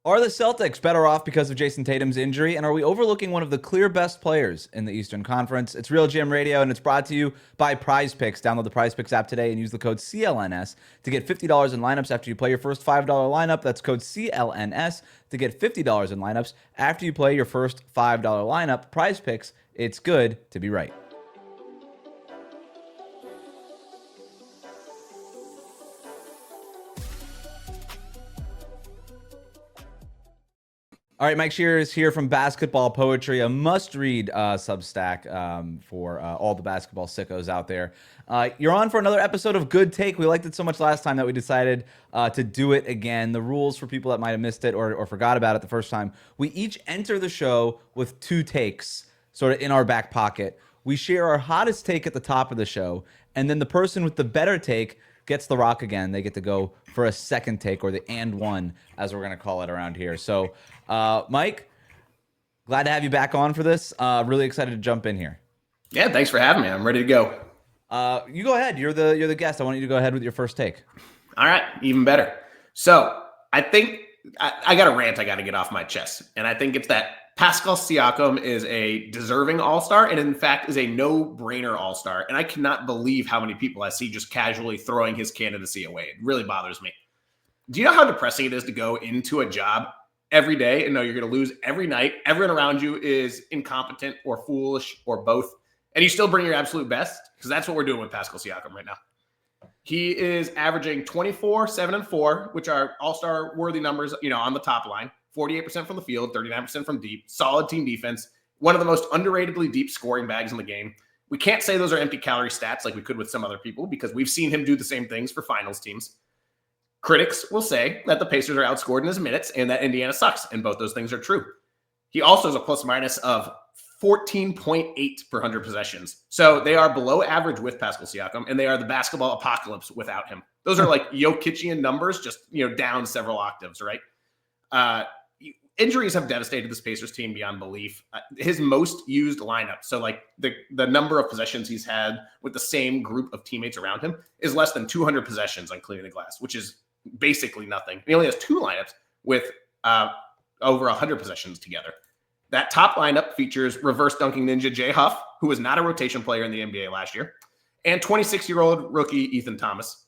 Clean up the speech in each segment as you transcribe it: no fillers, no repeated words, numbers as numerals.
Are the Celtics better off because of Jayson Tatum's injury? And are we overlooking one of the clear best players in the Eastern Conference? It's RealGM Radio, and it's brought to you by Prize Picks. Download the Prize Picks app today and use the code CLNS to get $50 in lineups after you play your first $5 lineup. That's code CLNS to get $50 in lineups after you play your first $5 lineup. Prize Picks, it's good to be right. All right, Mike Shearer is here from Basketball Poetry, a must-read Substack for all the basketball sickos out there. You're on for another episode of Good Take. We liked it so much last time that we decided to do it again. The rules for people that might have missed it or forgot about it the first time, we each enter the show with two takes sort of in our back pocket. We share our hottest take at the top of the show, and then the person with the better take gets the rock again. They get to go for a second take, or the and one, as we're going to call it around here. So, Mike, glad to have you back on for this. Really excited to jump in here. Yeah, thanks for having me. I'm ready to go. You go ahead. You're the guest. I want you to go ahead with your first take. All right, even better. So I think I got a rant I got to get off my chest, and I think it's that Pascal Siakam is a deserving all-star, and in fact is a no-brainer all-star. And I cannot believe how many people I see just casually throwing his candidacy away. It really bothers me. Do you know how depressing it is to go into a job every day and know you're going to lose every night? Everyone around you is incompetent or foolish or both, and you still bring your absolute best? Because that's what we're doing with Pascal Siakam right now. He is averaging 24, 7, and 4, which are all-star worthy numbers, on the top line. 48% from the field, 39% from deep, solid team defense, one of the most underratedly deep scoring bags in the game. We can't say those are empty calorie stats like we could with some other people, because we've seen him do the same things for finals teams. Critics will say that the Pacers are outscored in his minutes and that Indiana sucks, and both those things are true. He also has a plus minus of 14.8 per 100 possessions. So they are below average with Pascal Siakam, and they are the basketball apocalypse without him. Those are like Jokician numbers, just down several octaves, right? Injuries have devastated this Pacers team beyond belief. His most used lineup, so like the number of possessions he's had with the same group of teammates around him, is less than 200 possessions on clearing the glass, which is basically nothing. He only has two lineups with over 100 possessions together. That top lineup features reverse dunking ninja Jay Huff, who was not a rotation player in the NBA last year, and 26-year-old rookie Ethan Thomas.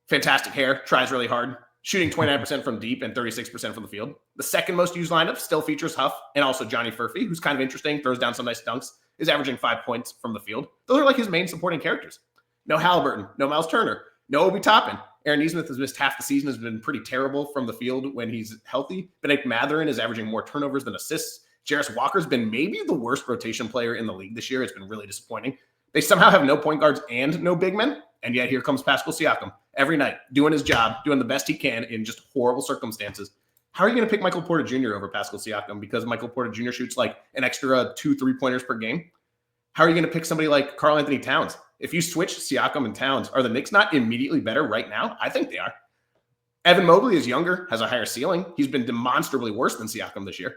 Fantastic hair, tries really hard, shooting 29% from deep and 36% from the field. The second most used lineup still features Huff and also Johnny Furphy, who's kind of interesting, throws down some nice dunks, is averaging 5 points from the field. Those are like his main supporting characters. No Halliburton, no Miles Turner, no Obi Toppin. Aaron Nesmith has missed half the season, has been pretty terrible from the field when he's healthy. Benedict Mathurin is averaging more turnovers than assists. Jarris Walker's been maybe the worst rotation player in the league this year. It's been really disappointing. They somehow have no point guards and no big men, and yet here comes Pascal Siakam every night, doing his job, doing the best he can in just horrible circumstances. How are you going to pick Michael Porter Jr. over Pascal Siakam because Michael Porter Jr. shoots like an extra 2 3-pointers per game? How are you going to pick somebody like Karl Anthony Towns? If you switch Siakam and Towns, are the Knicks not immediately better right now? I think they are. Evan Mobley is younger, has a higher ceiling. He's been demonstrably worse than Siakam this year.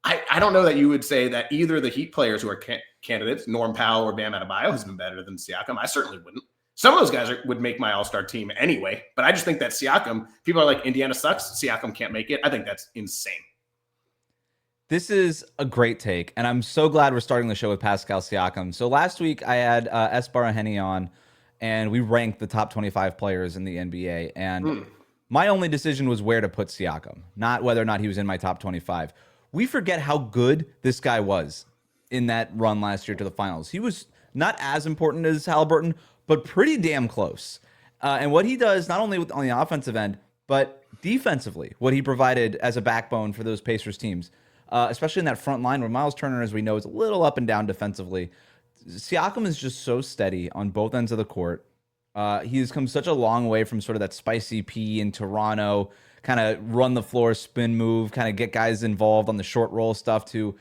I don't know that you would say that either the Heat players who are candidates, Norm Powell or Bam Adebayo, has been better than Siakam. I certainly wouldn't. Some of those guys would make my all-star team anyway, but I just think that Siakam, people are like, Indiana sucks, Siakam can't make it. I think that's insane. This is a great take, and I'm so glad we're starting the show with Pascal Siakam. So last week I had Esbar Aheni on, and we ranked the top 25 players in the NBA, and my only decision was where to put Siakam, not whether or not he was in my top 25. We forget how good this guy was in that run last year to the finals. He was not as important as Halliburton, but pretty damn close. And what he does, not only on the offensive end, but defensively, what he provided as a backbone for those Pacers teams, especially in that front line where Miles Turner, as we know, is a little up and down defensively. Siakam is just so steady on both ends of the court. He has come such a long way from sort of that spicy P in Toronto, kind of run the floor, spin move, kind of get guys involved on the short roll stuff to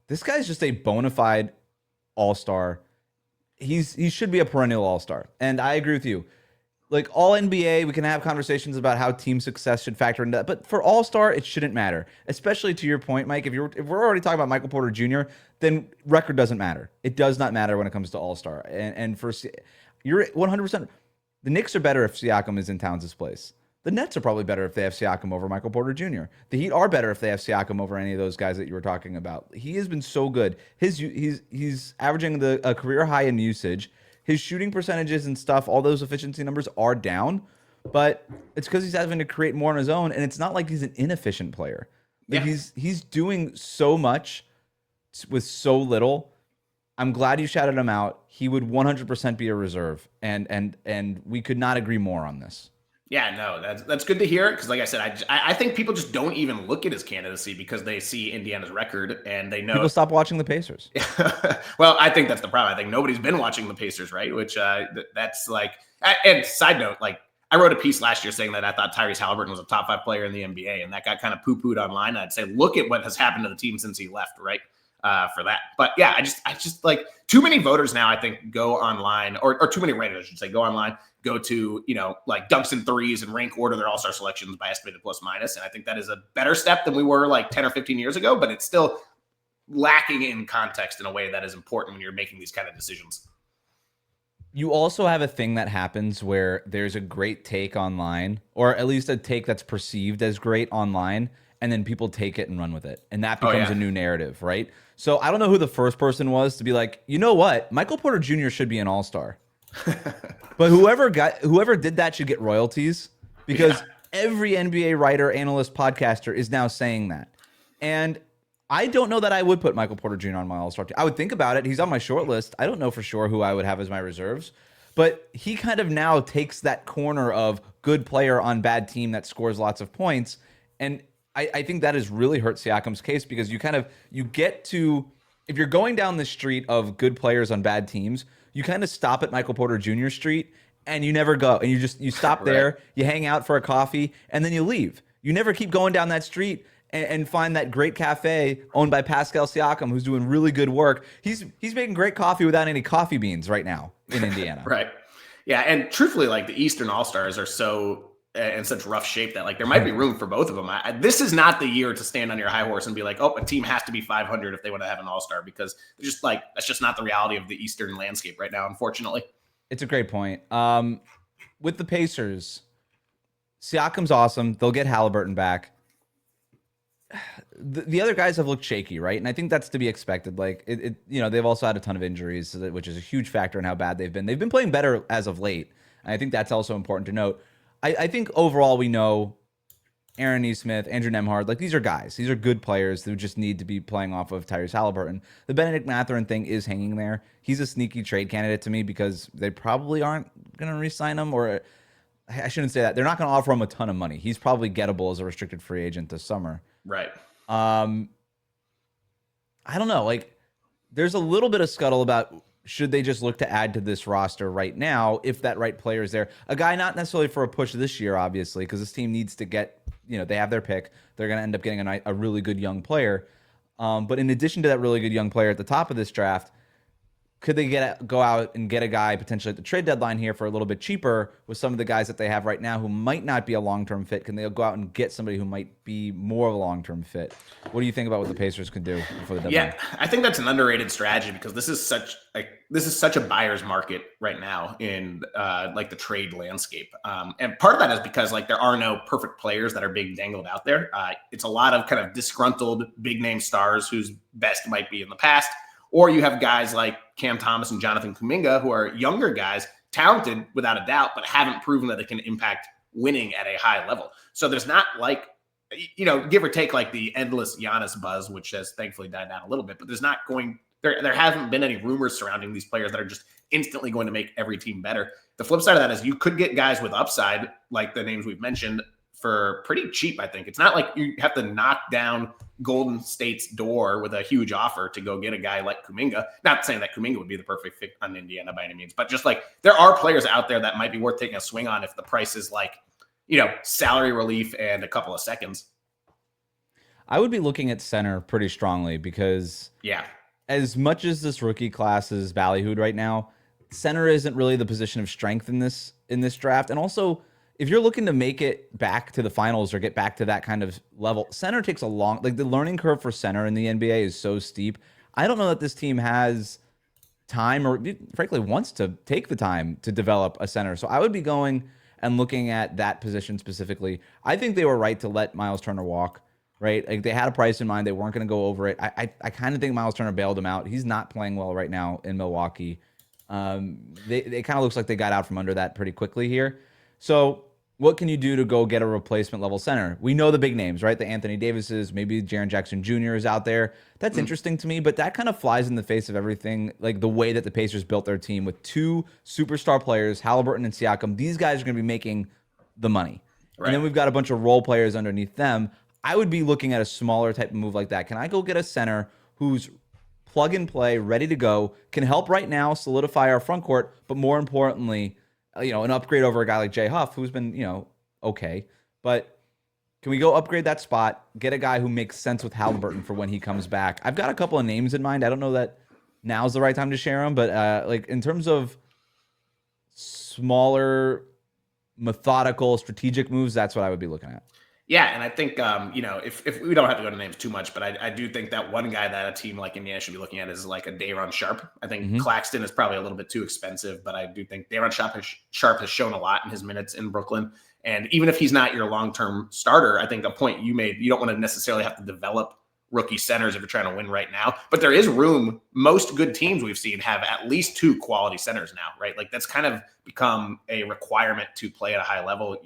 this guy's just a bona fide all-star. He should be a perennial all-star. And I agree with you. Like all NBA, we can have conversations about how team success should factor into that. But for all-star, it shouldn't matter. Especially to your point, Mike, if we're already talking about Michael Porter Jr., then record doesn't matter. It does not matter when it comes to all-star. And for you're 100%. The Knicks are better if Siakam is in Towns' place. The Nets are probably better if they have Siakam over Michael Porter Jr. The Heat are better if they have Siakam over any of those guys that you were talking about. He has been so good. He's averaging a career high in usage. His shooting percentages and stuff, all those efficiency numbers are down, but it's because he's having to create more on his own, and it's not like he's an inefficient player. Like Yeah. he's doing so much with so little. I'm glad you shouted him out. He would 100% be a reserve, and we could not agree more on this. Yeah, no, that's good to hear because, like I said, I think people just don't even look at his candidacy because they see Indiana's record and they know. People stop watching the Pacers. Well, I think that's the problem. I think nobody's been watching the Pacers, right? Which that's like. And side note, like I wrote a piece last year saying that I thought Tyrese Halliburton was a top 5 player in the NBA, and that got kind of poo-pooed online. I'd say, look at what has happened to the team since he left, right? For that. But yeah, I just like too many voters now, I think, go online or too many writers, I should say, go online, go to, like dunks and threes and rank order their all-star selections by estimated plus minus. And I think that is a better step than we were like 10 or 15 years ago, but it's still lacking in context in a way that is important when you're making these kind of decisions. You also have a thing that happens where there's a great take online, or at least a take that's perceived as great online, and then people take it and run with it. And that becomes a new narrative, right? So I don't know who the first person was to be like, you know what? Michael Porter Jr. should be an all-star. But whoever did that should get royalties, because every NBA writer, analyst, podcaster is now saying that. And I don't know that I would put Michael Porter Jr. on my all-star team. I would think about it. He's on my short list. I don't know for sure who I would have as my reserves. But he kind of now takes that corner of good player on bad team that scores lots of points. And I think that has really hurt Siakam's case, because you get to, if you're going down the street of good players on bad teams, you kind of stop at Michael Porter Jr. Street and you never go. And you stop there, you hang out for a coffee, and then you leave. You never keep going down that street and find that great cafe owned by Pascal Siakam, who's doing really good work. He's making great coffee without any coffee beans right now in Indiana. Right. Yeah. And truthfully, like the Eastern All-Stars are so in such rough shape that like there might be room for both of them. This is not the year to stand on your high horse and be like, oh, a team has to be 500 if they want to have an all-star, because just like that's just not the reality of the Eastern landscape right now, unfortunately. It's a great point. With the Pacers, Siakam's awesome. They'll get Halliburton back. The other guys have looked shaky, right? And I think that's to be expected. Like they've also had a ton of injuries, which is a huge factor in how bad they've been. They've been playing better as of late, and I think that's also important to note. I think overall we know Aaron Nesmith, Andrew Nemhard, like these are guys. These are good players who just need to be playing off of Tyrese Halliburton. The Benedict Mathurin thing is hanging there. He's a sneaky trade candidate to me because they probably aren't going to re-sign him, or I shouldn't say that. They're not going to offer him a ton of money. He's probably gettable as a restricted free agent this summer. Right. I don't know. Like, there's a little bit of scuttle about should they just look to add to this roster right now if that right player is there. A guy not necessarily for a push this year, obviously, because this team needs to get, they have their pick. They're going to end up getting a really good young player. But in addition to that really good young player at the top of this draft, could they go out and get a guy potentially at the trade deadline here for a little bit cheaper with some of the guys that they have right now who might not be a long-term fit? Can they go out and get somebody who might be more of a long-term fit? What do you think about what the Pacers could do before the deadline? Yeah, I think that's an underrated strategy because this is such a buyer's market right now in like the trade landscape. And part of that is because like there are no perfect players that are being dangled out there. It's a lot of kind of disgruntled big name stars whose best might be in the past. Or you have guys like Cam Thomas and Jonathan Kuminga, who are younger guys, talented without a doubt, but haven't proven that they can impact winning at a high level. So there's not like, give or take like the endless Giannis buzz, which has thankfully died down a little bit, but there haven't been any rumors surrounding these players that are just instantly going to make every team better. The flip side of that is you could get guys with upside, like the names we've mentioned, for pretty cheap, I think. It's not like you have to knock down Golden State's door with a huge offer to go get a guy like Kuminga. Not saying that Kuminga would be the perfect fit on Indiana by any means, but just like there are players out there that might be worth taking a swing on if the price is like, salary relief and a couple of seconds. I would be looking at center pretty strongly because as much as this rookie class is ballyhooed right now, center isn't really the position of strength in this draft. And also, if you're looking to make it back to the finals or get back to that kind of level, center takes a long, like the learning curve for center in the NBA is so steep. I don't know that this team has time or frankly wants to take the time to develop a center. So I would be going, and looking at that position specifically, I think they were right to let Miles Turner walk, right? Like they had a price in mind. They weren't going to go over it. I kind of think Miles Turner bailed him out. He's not playing well right now in Milwaukee. They kind of looks like they got out from under that pretty quickly here. So what can you do to go get a replacement level center? We know the big names, right? The Anthony Davises, maybe Jaren Jackson Jr. is out there. That's interesting to me, but that kind of flies in the face of everything, like the way that the Pacers built their team with two superstar players, Halliburton and Siakam. These guys are going to be making the money. Right. And then we've got a bunch of role players underneath them. I would be looking at a smaller type of move like that. Can I go get a center who's plug and play, ready to go, can help right now solidify our front court, but more importantly, an upgrade over a guy like Jay Huff, who's been, okay. But can we go upgrade that spot, get a guy who makes sense with Halliburton for when he comes back? I've got a couple of names in mind. I don't know that now's the right time to share them, but like in terms of smaller, methodical, strategic moves, that's what I would be looking at. Yeah, and I think, if we don't have to go to names too much, but I do think that one guy that a team like Indiana should be looking at is like a Day'Ron Sharpe. I think Claxton is probably a little bit too expensive, but I do think Day'Ron Sharpe has shown a lot in his minutes in Brooklyn. And even if he's not your long-term starter, I think a point you made, you don't want to necessarily have to develop rookie centers if you're trying to win right now. But there is room. Most good teams we've seen have at least two quality centers now, right? Like that's kind of become a requirement to play at a high level.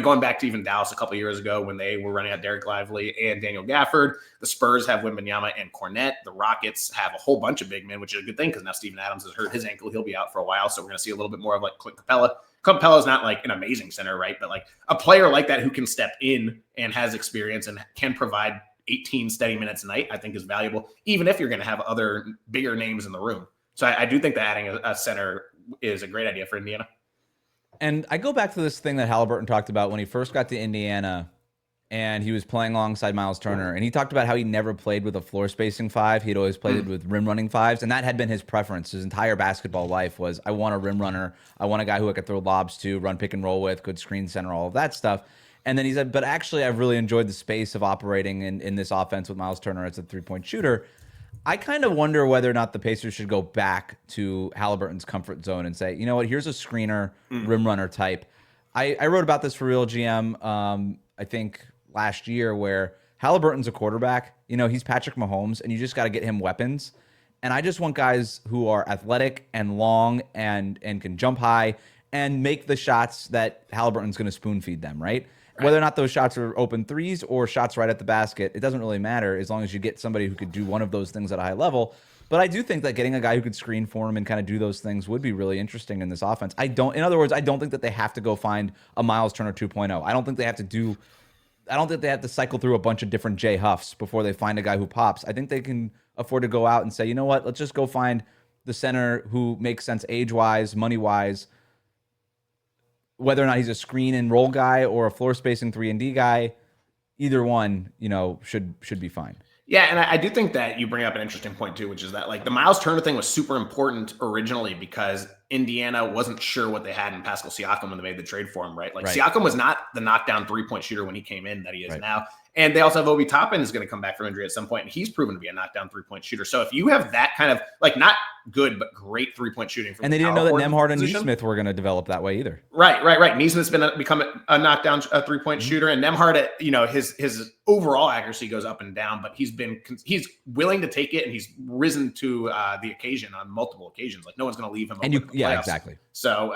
Going back to even Dallas a couple of years ago when they were running out Derek Lively and Daniel Gafford, the Spurs have Wembanyama and Cornette. The Rockets have a whole bunch of big men, which is a good thing because now Steven Adams has hurt his ankle. He'll be out for a while. So we're going to see a little bit more of like Clint Capella. Capella is not like an amazing center, right? But like a player like that who can step in and has experience and can provide 18 steady minutes a night, I think is valuable, even if you're going to have other bigger names in the room. So I do think that adding a center is a great idea for Indiana. And I go back to this thing that Halliburton talked about when he first got to Indiana and he was playing alongside Miles Turner. And he talked about how he never played with a floor spacing five. He'd always played with rim running fives. And that had been his preference. His entire basketball life was, I want a rim runner. I want a guy who I could throw lobs to, run pick and roll with, good screen center, all of that stuff. And then he said, but actually, I've really enjoyed the space of operating in this offense with Miles Turner as a three-point shooter. I kind of wonder whether or not the Pacers should go back to Halliburton's comfort zone and say, you know what, here's a screener, rim runner type. I wrote about this for RealGM, I think last year, where Halliburton's a quarterback. He's Patrick Mahomes, and you just got to get him weapons. And I just want guys who are athletic and long and can jump high and make the shots that Halliburton's going to spoon feed them, right? Whether or not those shots are open threes or shots right at the basket, it doesn't really matter as long as you get somebody who could do one of those things at a high level. But I do think that getting a guy who could screen for him and kind of do those things would be really interesting in this offense. In other words, I don't think that they have to go find a Miles Turner 2.0. I don't think they have to cycle through a bunch of different Jay Huffs before they find a guy who pops. I think they can afford to go out and say, you know what, let's just go find the center who makes sense age-wise, money-wise, whether or not he's a screen and roll guy or a floor spacing 3-and-D guy. Either one, should be fine. Yeah, and I do think that you bring up an interesting point too, which is that like the Miles Turner thing was super important originally because Indiana wasn't sure what they had in Pascal Siakam when they made the trade for him, right? Like Siakam was not the knockdown three-point shooter when he came in that he is now. And they also have Obi Toppin is going to come back from injury at some point, and he's proven to be a knockdown three-point shooter. So if you have that kind of like not good but great three-point shooting, from and they didn't know that Nembhard and Nesmith were going to develep that way either. Right. Nesmith's become a knockdown three-point shooter, and Nembhard, his overall accuracy goes up and down, but he's willing to take it, and he's risen to the occasion on multiple occasions. Like no one's going to leave him. Exactly. So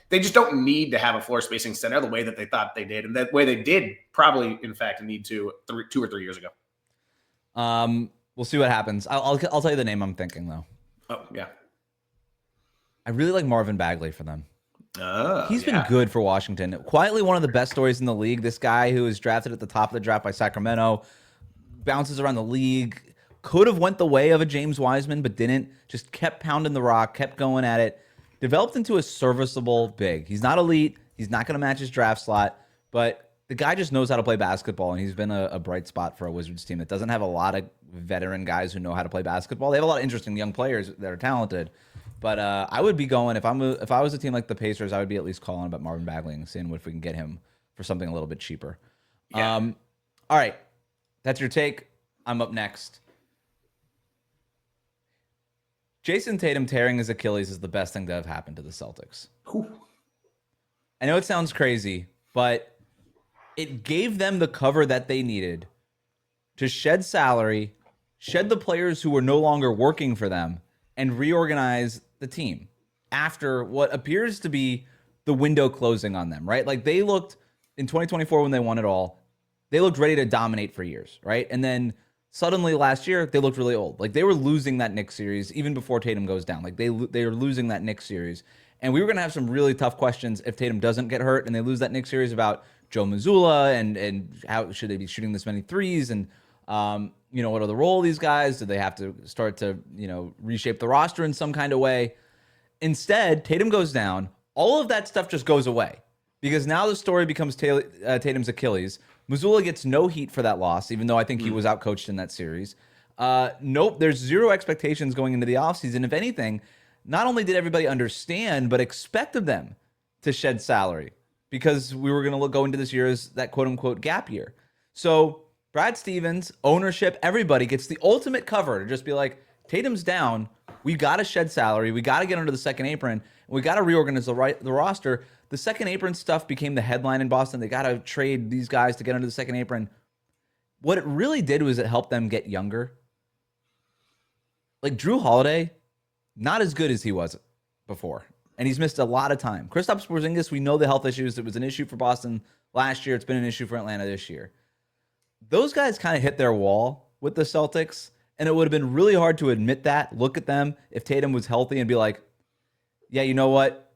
they just don't need to have a floor spacing center the way that they thought they did, and that way they did probably in fact need to 2 or 3 years ago. We'll see what happens. I'll tell you the name I'm thinking though. Oh yeah, I really like Marvin Bagley for them. He's been good for Washington. Quietly one of the best stories in the league. This guy who was drafted at the top of the draft by Sacramento, bounces around the league. Could have went the way of a James Wiseman, but didn't. Just kept pounding the rock, kept going at it. Developed into a serviceable big. He's not elite. He's not going to match his draft slot, but the guy just knows how to play basketball, and he's been a bright spot for a Wizards team that doesn't have a lot of veteran guys who know how to play basketball. They have a lot of interesting young players that are talented, but I would be going if I was a team like the Pacers, I would be at least calling about Marvin Bagley and seeing if we can get him for something a little bit cheaper. Yeah. All right, that's your take. I'm up next. Jayson Tatum tearing his Achilles is the best thing to have happened to the Celtics. Whew. I know it sounds crazy, but it gave them the cover that they needed to shed salary, shed the players who were no longer working for them, and reorganize the team after what appears to be the window closing on them, right? Like they looked in 2024 when they won it all, they looked ready to dominate for years, right? And then suddenly last year, they looked really old. Like they were losing that Knicks series even before Tatum goes down. Like they were losing that Knicks series. And we were going to have some really tough questions if Tatum doesn't get hurt and they lose that Knicks series about Joe Mazzulla and how should they be shooting this many threes and what are the role of these guys? Do they have to start to reshape the roster in some kind of way? Instead, Tatum goes down. All of that stuff just goes away because now the story becomes Tatum's Achilles. Mazzulla gets no heat for that loss, even though I think he was outcoached in that series. Nope, there's zero expectations going into the offseason. If anything, not only did everybody understand, but expected them to shed salary because we were going to go into this year as that quote-unquote gap year. So Brad Stevens, ownership, everybody gets the ultimate cover to just be like, Tatum's down. We got to shed salary. We got to get under the second apron. And we got to reorganize the roster. The second apron stuff became the headline in Boston. They got to trade these guys to get under the second apron. What it really did was it helped them get younger. Like Drew Holiday, not as good as he was before. And he's missed a lot of time. Kristaps Porzingis, we know the health issues. It was an issue for Boston last year. It's been an issue for Atlanta this year. Those guys kind of hit their wall with the Celtics. And it would have been really hard to admit that, look at them, if Tatum was healthy and be like, yeah, you know what?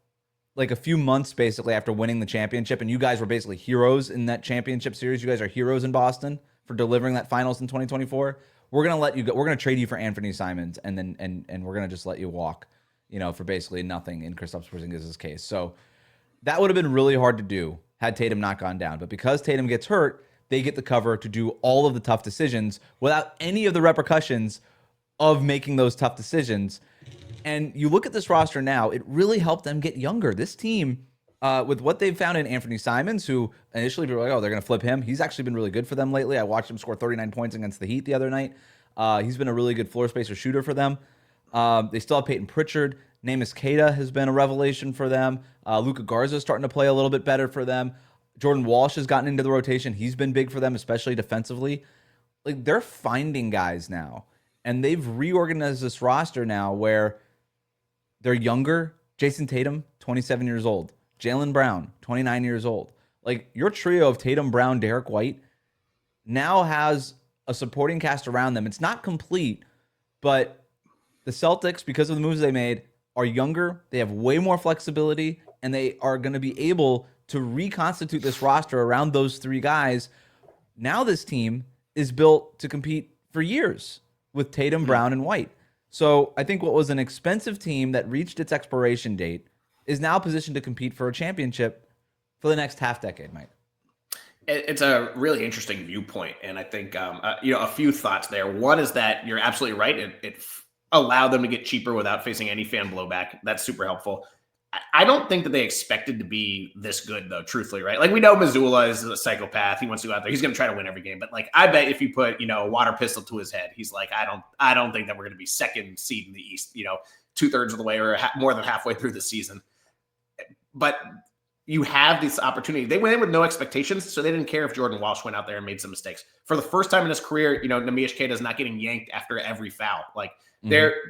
Like a few months basically after winning the championship, and you guys were basically heroes in that championship series. You guys are heroes in Boston for delivering that finals in 2024. We're going to let you go. We're going to trade you for Anthony Simons, and then and we're going to just let you walk, for basically nothing in Kristaps Porzingis' case. So that would have been really hard to do had Tatum not gone down. But because Tatum gets hurt, they get the cover to do all of the tough decisions without any of the repercussions of making those tough decisions. And you look at this roster now, it really helped them get younger. This team, with what they've found in Anthony Simons, who initially people were like, oh, they're going to flip him. He's actually been really good for them lately. I watched him score 39 points against the Heat the other night. He's been a really good floor spacer shooter for them. They still have Peyton Pritchard. Neemias Queta has been a revelation for them. Luka Garza is starting to play a little bit better for them. Jordan Walsh has gotten into the rotation. He's been big for them, especially defensively. Like they're finding guys now, and they've reorganized this roster now where they're younger. Jayson Tatum, 27 years old. Jaylen Brown, 29 years old. Like your trio of Tatum, Brown, Derek White now has a supporting cast around them. It's not complete, but the Celtics, because of the moves they made, are younger. They have way more flexibility, and they are going to be able to reconstitute this roster around those three guys. Now this team is built to compete for years with Tatum, Brown, and White. So I think what was an expensive team that reached its expiration date is now positioned to compete for a championship for the next half decade, Mike. It's a really interesting viewpoint. And I think, a few thoughts there. One is that you're absolutely right. It allowed them to get cheaper without facing any fan blowback. That's super helpful. I don't think that they expected to be this good, though, truthfully, right? Like, we know Mazzulla is a psychopath. He wants to go out there. He's going to try to win every game. But, like, I bet if you put, a water pistol to his head, he's like, I don't think that we're going to be second seed in the East, 2/3 of the way or more than halfway through the season. But you have this opportunity. They went in with no expectations, so they didn't care if Jordan Walsh went out there and made some mistakes. For the first time in his career, Neemias Queta is not getting yanked after every foul. Like,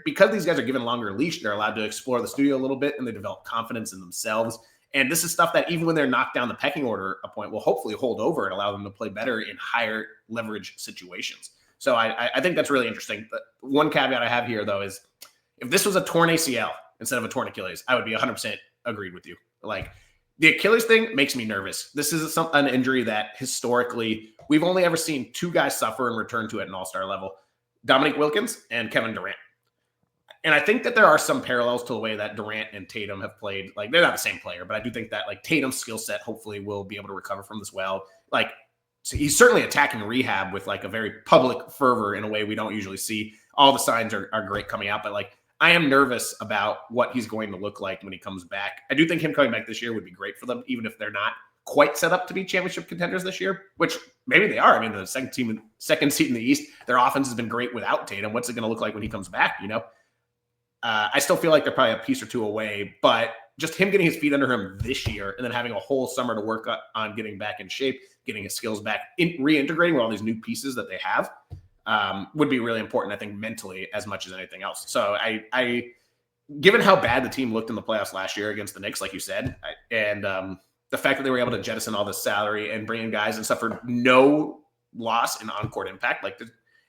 because these guys are given longer leash, they're allowed to explore the studio a little bit and they develop confidence in themselves. And this is stuff that even when they're knocked down the pecking order a point will hopefully hold over and allow them to play better in higher leverage situations. So I think that's really interesting. But one caveat I have here, though, is if this was a torn ACL instead of a torn Achilles, I would be 100% agreed with you. Like, the Achilles thing makes me nervous. This is an injury that historically we've only ever seen two guys suffer and return to at an all-star level. Dominique Wilkins and Kevin Durant. And I think that there are some parallels to the way that Durant and Tatum have played. Like, they're not the same player, but I do think that, like, Tatum's skill set hopefully will be able to recover from this well. Like, so he's certainly attacking rehab with, like, a very public fervor in a way we don't usually see. All the signs are great coming out, but, like, I am nervous about what he's going to look like when he comes back. I do think him coming back this year would be great for them, even if they're not quite set up to be championship contenders this year, which maybe they are. I mean, the second seed in the East, their offense has been great without Tatum. What's it going to look like when he comes back? I still feel like they're probably a piece or two away, but just him getting his feet under him this year and then having a whole summer to work on getting back in shape, getting his skills back, reintegrating with all these new pieces that they have would be really important, I think, mentally as much as anything else. So I given how bad the team looked in the playoffs last year against the Knicks, like you said, and the fact that they were able to jettison all this salary and bring in guys and suffer no loss in on-court impact, like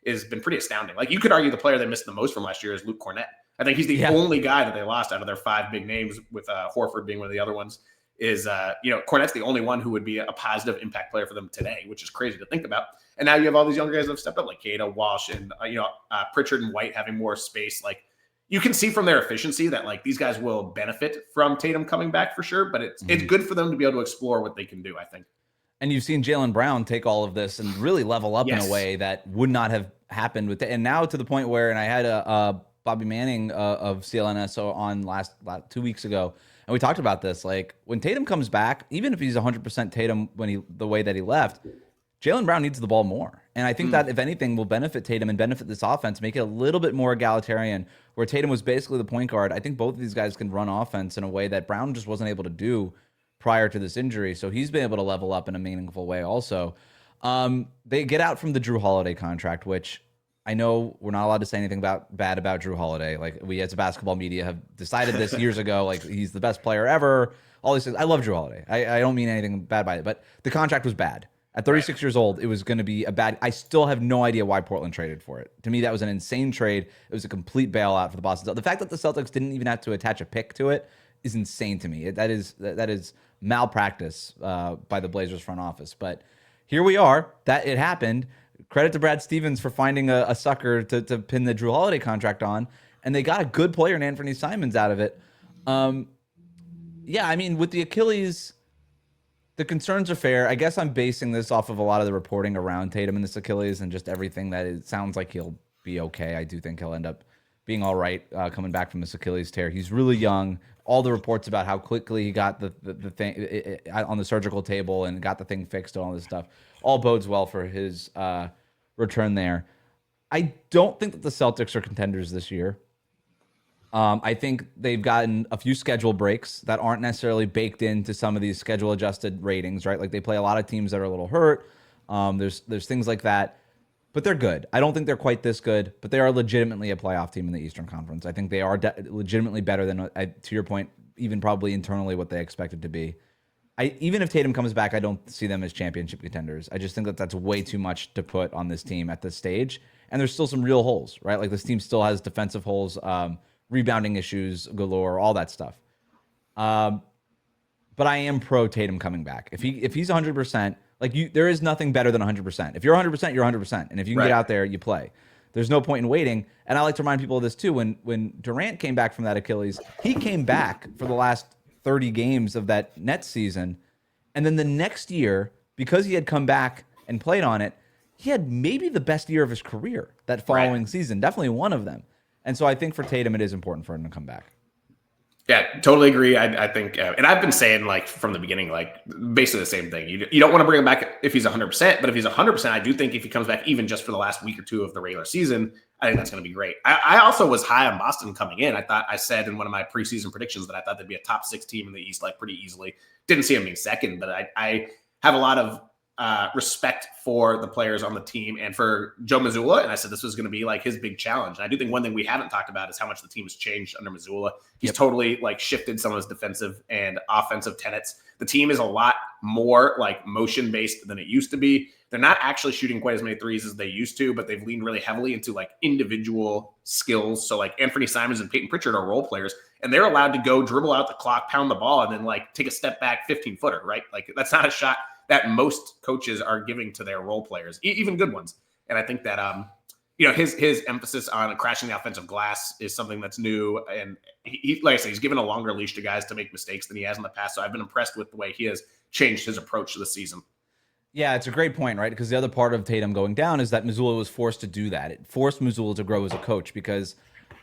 has been pretty astounding. Like you could argue the player they missed the most from last year is Luke Cornett. I think he's the only guy that they lost out of their 5 big names, with Horford being one of the other ones. Is Cornett's the only one who would be a positive impact player for them today, which is crazy to think about. And now you have all these younger guys that have stepped up, like Keita, Walsh, and Pritchard and White having more space. Like you can see from their efficiency that like these guys will benefit from Tatum coming back for sure. But it's good for them to be able to explore what they can do, I think. And you've seen Jaylen Brown take all of this and really level up in a way that would not have happened with it. And now to the point where, and I had a Bobby Manning of CLNS on last 2 weeks ago, and we talked about this. Like when Tatum comes back, even if he's 100% Tatum the way that he left, Jaylen Brown needs the ball more. And I think that if anything will benefit Tatum and benefit this offense, make it a little bit more egalitarian, where Tatum was basically the point guard. I think both of these guys can run offense in a way that Brown just wasn't able to do prior to this injury. So he's been able to level up in a meaningful way also. They get out from the Drew Holiday contract, which I know we're not allowed to say anything bad about Drew Holiday. Like we as a basketball media have decided this years ago, like he's the best player ever. All these things. I love Drew Holiday. I don't mean anything bad by it, but the contract was bad. At 36 years old, it was going to be a bad. I still have no idea why Portland traded for it. To me, that was an insane trade. It was a complete bailout for the Boston Celtics. The fact that the Celtics didn't even have to attach a pick to it is insane to me. That is malpractice by the Blazers front office. But here we are. That it happened. Credit to Brad Stevens for finding a sucker to pin the Drew Holiday contract on, and they got a good player in Anthony Simons out of it. Yeah, I mean, with the Achilles, the concerns are fair. I guess I'm basing this off of a lot of the reporting around Tatum and this Achilles and just everything that it sounds like he'll be okay. I do think he'll end up being all right coming back from this Achilles tear. He's really young. All the reports about how quickly he got the thing on the surgical table and got the thing fixed and all this stuff all bodes well for his return there. I don't think that the Celtics are contenders this year. I think they've gotten a few schedule breaks that aren't necessarily baked into some of these schedule adjusted ratings, right? Like they play a lot of teams that are a little hurt. There's things like that, but they're good. I don't think they're quite this good, but they are legitimately a playoff team in the Eastern Conference. I think they are legitimately better than, to your point, even probably internally what they expected to be. Even if Tatum comes back, I don't see them as championship contenders. I just think that that's way too much to put on this team at this stage. And there's still some real holes, right? Like this team still has defensive holes, rebounding issues galore, all that stuff. But I am pro Tatum coming back. If he's 100%, like there is nothing better than 100%. If you're 100%, you're 100%. And if you can get out there, you play. There's no point in waiting. And I like to remind people of this too. When Durant came back from that Achilles, he came back for the last 30 games of that Nets season. And then the next year, because he had come back and played on it, he had maybe the best year of his career that following season. Definitely one of them. And so I think for Tatum, it is important for him to come back. Yeah, totally agree. I think, and I've been saying like from the beginning, like basically the same thing. You don't want to bring him back if he's 100%, but if he's 100%, I do think if he comes back even just for the last week or two of the regular season, I think that's going to be great. I also was high on Boston coming in. I said in one of my preseason predictions that I thought they'd be a top 6 team in the East, like pretty easily. Didn't see them being second, but I have a lot of respect for the players on the team and for Joe Mazzulla. And I said this was going to be like his big challenge. And I do think one thing we haven't talked about is how much the team has changed under Mazzulla. He's totally like shifted some of his defensive and offensive tenets. The team is a lot more like motion based than it used to be. They're not actually shooting quite as many threes as they used to, but they've leaned really heavily into like individual skills. So like Anthony Simons and Peyton Pritchard are role players, and they're allowed to go dribble out the clock, pound the ball, and then like take a step back 15-footer, right? Like that's not a shot that most coaches are giving to their role players, even good ones. And I think that, his emphasis on crashing the offensive glass is something that's new. And he, like I said, he's given a longer leash to guys to make mistakes than he has in the past. So I've been impressed with the way he has changed his approach to the season. Yeah, it's a great point, right? Because the other part of Tatum going down is that Mazzulla was forced to do that. It forced Mazzulla to grow as a coach because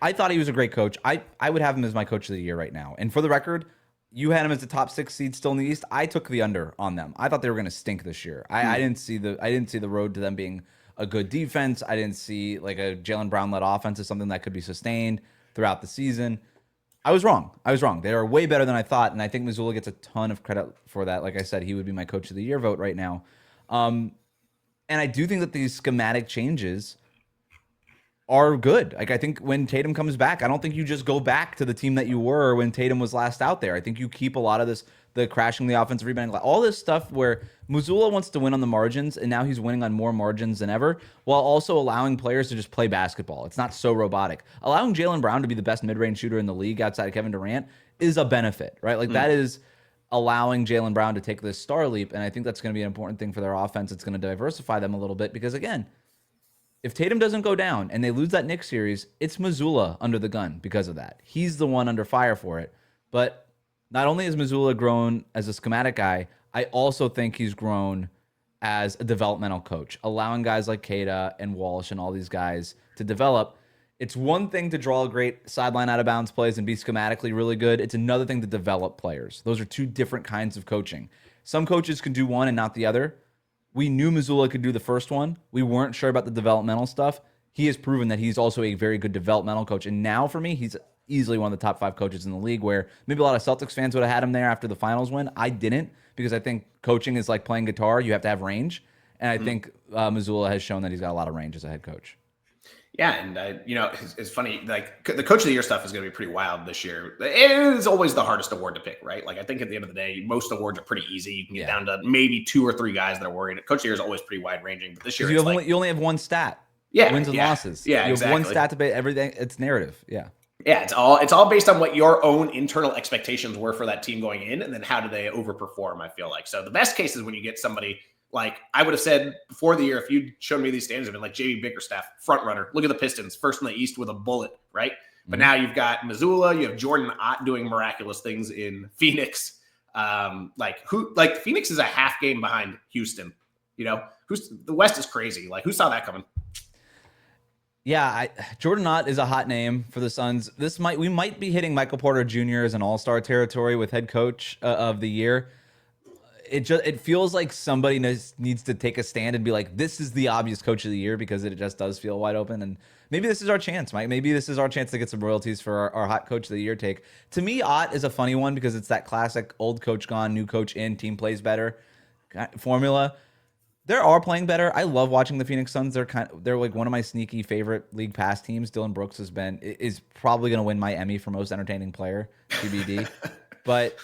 I thought he was a great coach. I would have him as my coach of the year right now. And for the record, you had him as the top 6 seed still in the East. I took the under on them. I thought they were going to stink this year. I didn't see the road to them being a good defense. I didn't see like a Jaylen Brown led offense as something that could be sustained throughout the season. I was wrong. They are way better than I thought, and I think Missoula gets a ton of credit for that. Like I said, he would be my coach of the year vote right now. And I do think that these schematic changes are good. Like, I think when Tatum comes back, I don't think you just go back to the team that you were when Tatum was last out there. I think you keep a lot of this, the crashing the offensive rebounding, all this stuff where Missoula wants to win on the margins, and now he's winning on more margins than ever, while also allowing players to just play basketball. It's not so robotic. Allowing Jaylen Brown to be the best mid-range shooter in the league outside of Kevin Durant is a benefit, right? Like, that is allowing Jaylen Brown to take this star leap, and I think that's going to be an important thing for their offense. It's going to diversify them a little bit because, again, if Tatum doesn't go down and they lose that Knicks series, it's Missoula under the gun because of that. He's the one under fire for it. But not only has Missoula grown as a schematic guy, I also think he's grown as a developmental coach, allowing guys like Keita and Walsh and all these guys to develop. It's one thing to draw great sideline out of bounds plays and be schematically really good. It's another thing to develop players. Those are two different kinds of coaching. Some coaches can do one and not the other. We knew Missoula could do the first one. We weren't sure about the developmental stuff. He has proven that he's also a very good developmental coach. And now, for me, he's easily one of the top 5 coaches in the league, where maybe a lot of Celtics fans would have had him there after the finals win. I didn't, because I think coaching is like playing guitar. You have to have range. And I think Missoula has shown that he's got a lot of range as a head coach. Yeah, and it's funny. Like, the coach of the year stuff is going to be pretty wild this year. It is always the hardest award to pick, right? Like, I think at the end of the day, most awards are pretty easy. You can get down to maybe 2 or 3 guys that are worried. Coach of the year is always pretty wide ranging, but this year you only have one stat. Yeah, wins and losses. Yeah, you exactly. have one stat to base everything. It's narrative. Yeah. Yeah, it's all based on what your own internal expectations were for that team going in, and then how do they overperform, I feel like. So the best case is when you get somebody like, I would have said before the year, if you'd shown me these standings, I've been like JB Bickerstaff, front runner. Look at the Pistons, first in the East with a bullet, right? But now you've got Missoula, you have Jordan Ott doing miraculous things in Phoenix. Phoenix is a half game behind Houston. The West is crazy. Like, who saw that coming? Yeah, Jordan Ott is a hot name for the Suns. We might be hitting Michael Porter Jr. as an all-star territory with head coach of the year. It feels like somebody needs to take a stand and be like, this is the obvious coach of the year, because it just does feel wide open. And maybe this is our chance, Mike. Maybe this is our chance to get some royalties for our hot coach of the year take. To me, Ott is a funny one because it's that classic old coach gone, new coach in, team plays better formula. They are playing better. I love watching the Phoenix Suns. They're like one of my sneaky favorite league pass teams. Dylan Brooks is probably going to win my Emmy for most entertaining player, TBD. But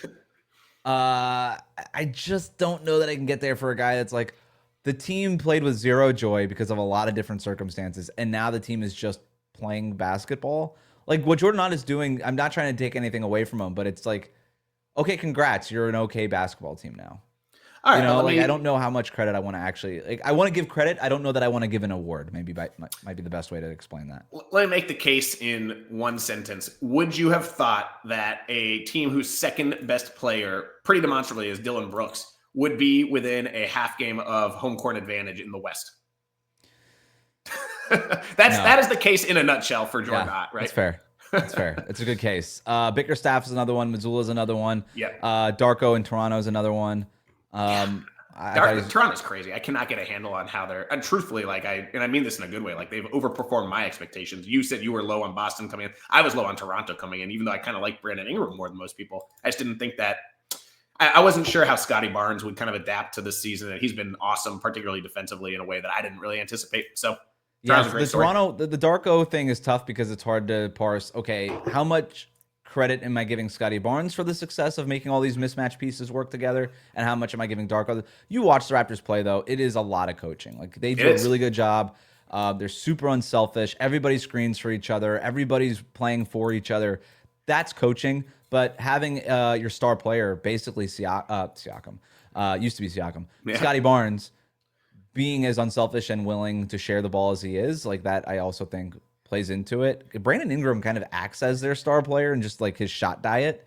I just don't know that I can get there for a guy that's like, the team played with zero joy because of a lot of different circumstances, and now the team is just playing basketball. Like, what Jordan Ott is doing, I'm not trying to take anything away from him, but it's like, okay, congrats, you're an okay basketball team now. All right, I don't know how much credit I want to actually, I want to give credit. I don't know that I want to give an award. Maybe might be the best way to explain that. Let me make the case in one sentence. Would you have thought that a team whose second best player, pretty demonstrably, is Dylan Brooks, would be within a half game of home court advantage in the West? That is the case in a nutshell for Jordan Ott, right? That's fair. That's fair. It's a good case. Bickerstaff is another one. Missoula is another one. Yeah. Darko in Toronto is another one. Toronto's crazy. I cannot get a handle on how they're, and truthfully, and I mean this in a good way, like, they've overperformed my expectations. You said you were low on Boston coming in. I was low on Toronto coming in, even though I kind of like Brandon Ingram more than most people. I just didn't think that, I wasn't sure how Scotty Barnes would kind of adapt to this season, and he's been awesome, particularly defensively, in a way that I didn't really anticipate. So yeah, the Darko thing is tough because it's hard to parse. Okay, how much credit am I giving Scotty Barnes for the success of making all these mismatch pieces work together, and how much am I giving Darko? You watch the Raptors play, though, it is a lot of coaching. Like, they do a really good job. They're super unselfish. Everybody screens for each other. Everybody's playing for each other. That's coaching. But having your star player, basically Siakam, used to be Siakam, Scotty Barnes, being as unselfish and willing to share the ball as he is, like that, I also think plays into it. Brandon Ingram kind of acts as their star player and just like his shot diet,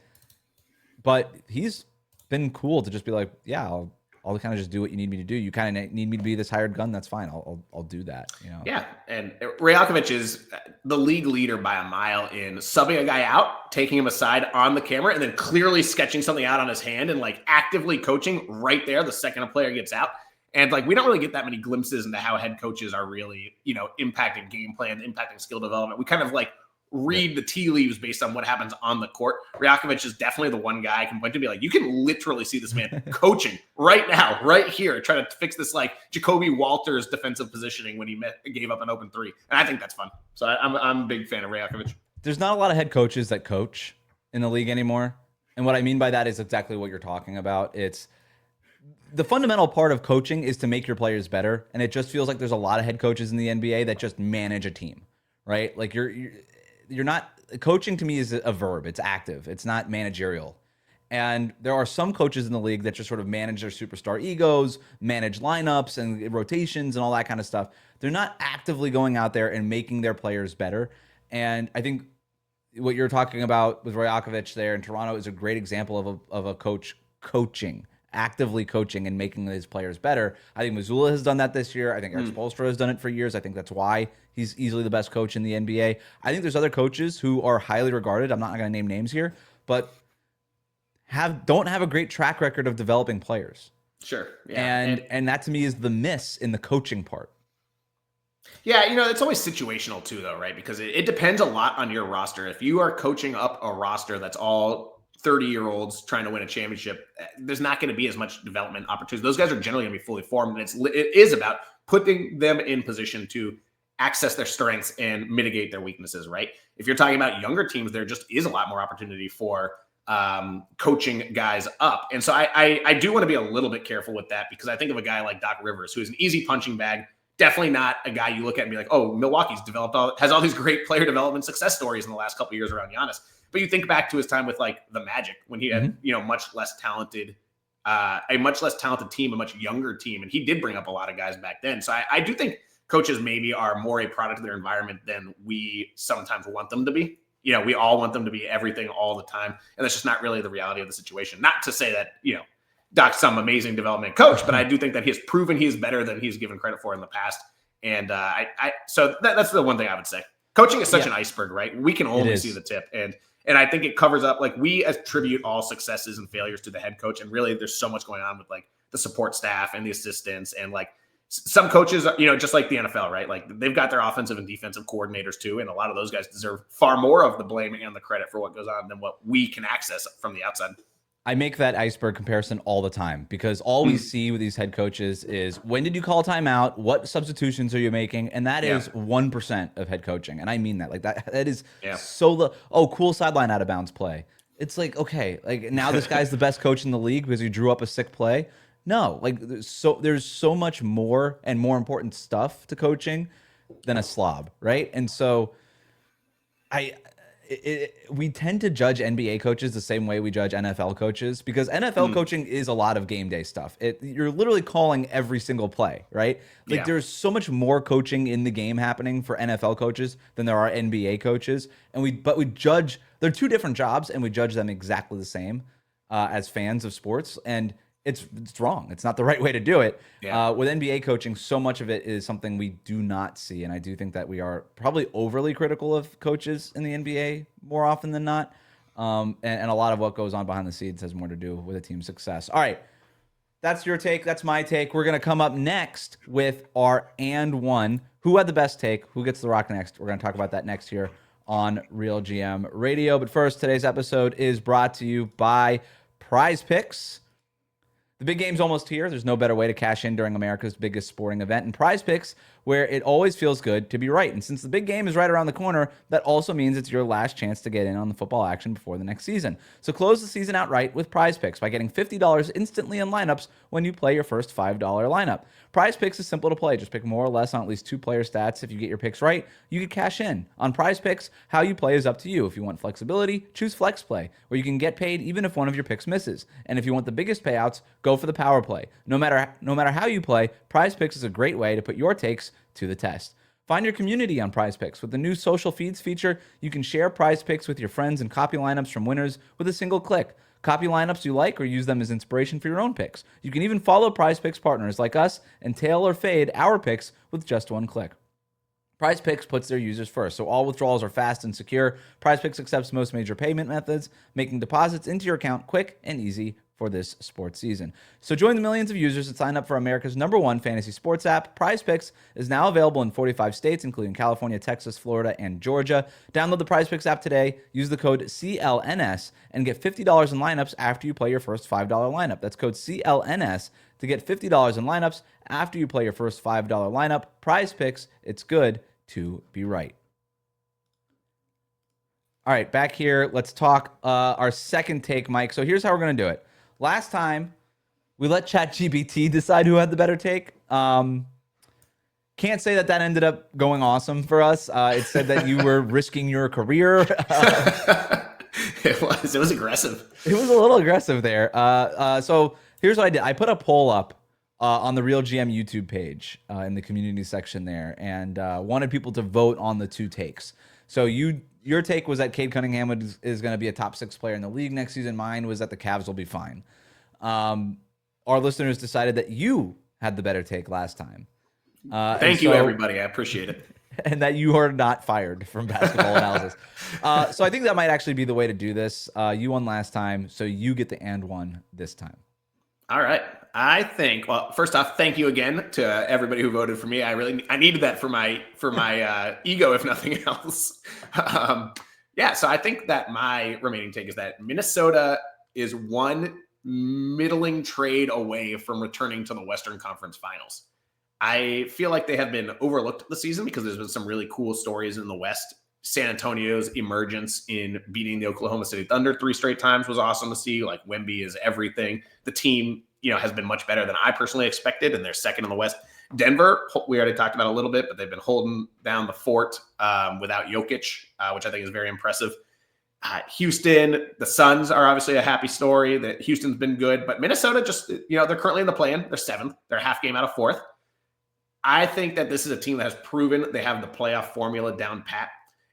but he's been cool to just be like, yeah, I'll kind of just do what you need me to do. You kind of need me to be this hired gun. That's fine. I'll do that. Yeah. And Rajakovic is the league leader by a mile in subbing a guy out, taking him aside on the camera, and then clearly sketching something out on his hand and like actively coaching right there the second a player gets out. And like, we don't really get that many glimpses into how head coaches are really, impacting game plan, impacting skill development. We kind of like read the tea leaves based on what happens on the court. Rajakovic is definitely the one guy I can point to be like, you can literally see this man coaching right now, right here, trying to fix this like Jacoby Walters defensive positioning when he gave up an open three. And I think that's fun. So I'm a big fan of Rajakovic. There's not a lot of head coaches that coach in the league anymore. And what I mean by that is exactly what you're talking about. It's the fundamental part of coaching is to make your players better. And it just feels like there's a lot of head coaches in the NBA that just manage a team, right? Like you're not, coaching to me is a verb. It's active. It's not managerial. And there are some coaches in the league that just sort of manage their superstar egos, manage lineups and rotations and all that kind of stuff. They're not actively going out there and making their players better. And I think what you're talking about with Rajakovic there in Toronto is a great example of a coach actively coaching and making his players better. I think Mazzulla has done that this year. I think Eric Spoelstra has done it for years. I think that's why he's easily the best coach in the NBA. I think there's other coaches who are highly regarded. I'm not going to name names here, but don't have a great track record of developing players. Sure. Yeah. And that to me is the miss in the coaching part. Yeah, it's always situational too, though, right? Because it depends a lot on your roster. If you are coaching up a roster that's all 30-year-olds trying to win a championship, there's not going to be as much development opportunities. Those guys are generally going to be fully formed, and it is about putting them in position to access their strengths and mitigate their weaknesses, right? If you're talking about younger teams, there just is a lot more opportunity for coaching guys up. And so I do want to be a little bit careful with that, because I think of a guy like Doc Rivers, who is an easy punching bag. Definitely not a guy you look at and be like, oh, Milwaukee's has all these great player development success stories in the last couple of years around Giannis. But you think back to his time with like the Magic, when he had, a much less talented team, a much younger team. And he did bring up a lot of guys back then. So I do think coaches maybe are more a product of their environment than we sometimes want them to be. We all want them to be everything all the time. And that's just not really the reality of the situation. Not to say that, Doc's some amazing development coach, but I do think that he has proven he is better than he's given credit for in the past. And so that's the one thing I would say. Coaching is such an iceberg, right? We can only see the tip. And I think it covers up, like, we attribute all successes and failures to the head coach. And really there's so much going on with like the support staff and the assistants. And like some coaches, just like the NFL, right? Like they've got their offensive and defensive coordinators too. And a lot of those guys deserve far more of the blame and the credit for what goes on than what we can access from the outside. I make that iceberg comparison all the time, because all we see with these head coaches is, when did you call timeout? What substitutions are you making? And that is 1% of head coaching. And I mean that. Like that is so cool sideline out of bounds play. It's like, okay, like now this guy's the best coach in the league because he drew up a sick play. No, like there's so much more and more important stuff to coaching than a slob, right? And so we tend to judge NBA coaches the same way we judge NFL coaches, because NFL coaching is a lot of game day stuff. You're literally calling every single play, right? Like there's so much more coaching in the game happening for NFL coaches than there are NBA coaches. And we judge, they're two different jobs, and we judge them exactly the same as fans of sports. And it's wrong. It's not the right way to do it. Yeah. With NBA coaching, so much of it is something we do not see. And I do think that we are probably overly critical of coaches in the NBA more often than not. And a lot of what goes on behind the scenes has more to do with a team's success. All right. That's your take. That's my take. We're going to come up next with our and one. Who had the best take? Who gets the rock next? We're going to talk about that next here on RealGM Radio. But first, today's episode is brought to you by Prize Picks. The big game's almost here. There's no better way to cash in during America's biggest sporting event. And Prize Picks, where it always feels good to be right. And since the big game is right around the corner, that also means it's your last chance to get in on the football action before the next season. So close the season out right with Prize Picks by getting $50 instantly in lineups when you play your first $5 lineup. Prize Picks is simple to play. Just pick more or less on at least two player stats. If you get your picks right, you can cash in. On Prize Picks, how you play is up to you. If you want flexibility, choose Flex Play, where you can get paid even if one of your picks misses. And if you want the biggest payouts, go for the Power Play. No matter how you play, Prize Picks is a great way to put your takes to the test. Find your community on Prize Picks. With the new social feeds feature, you can share Prize Picks with your friends and copy lineups from winners with a single click. Copy lineups you like or use them as inspiration for your own picks. You can even follow Prize Picks partners like us and tail or fade our picks with just one click. Prize Picks puts their users first, so all withdrawals are fast and secure. Prize Picks accepts most major payment methods, making deposits into your account quick and easy for this sports season. So join the millions of users that sign up for America's #1 fantasy sports app. Prize Picks is now available in 45 states, including California, Texas, Florida, and Georgia. Download the Prize Picks app today. Use the code CLNS and get $50 in lineups after you play your first $5 lineup. That's code CLNS to get $50 in lineups after you play your first $5 lineup. Prize Picks, it's good to be right. All right, back here. Let's talk our second take, Mike. So here's how we're going to do it. Last time, we let ChatGPT decide who had the better take. Can't say that ended up going awesome for us. It said that you were risking your career. It was aggressive. It was a little aggressive there. So here's what I did. I put a poll up on the RealGM YouTube page in the community section there, and wanted people to vote on the two takes. So your take was that Cade Cunningham is going to be a top 6 player in the league next season. Mine was that the Cavs will be fine. Our listeners decided that you had the better take last time. Thank you, everybody. I appreciate it. And that you are not fired from basketball analysis. So I think that might actually be the way to do this. You won last time, so you get the and one this time. All right. I think, well, first off, thank you again to everybody who voted for me. I needed that for my ego, if nothing else. So I think that my remaining take is that Minnesota is one middling trade away from returning to the Western Conference Finals. I feel like they have been overlooked this season because there's been some really cool stories in the West. San Antonio's emergence in beating the Oklahoma City Thunder 3 straight times was awesome to see. Like, Wemby is everything. The team, has been much better than I personally expected, and they're second in the West. Denver, we already talked about a little bit, but they've been holding down the fort without Jokic, which I think is very impressive. Houston, the Suns are obviously a happy story that Houston's been good, but Minnesota just, they're currently in the play-in. They're 7th. They're a half game out of 4th. I think that this is a team that has proven they have the playoff formula down pat.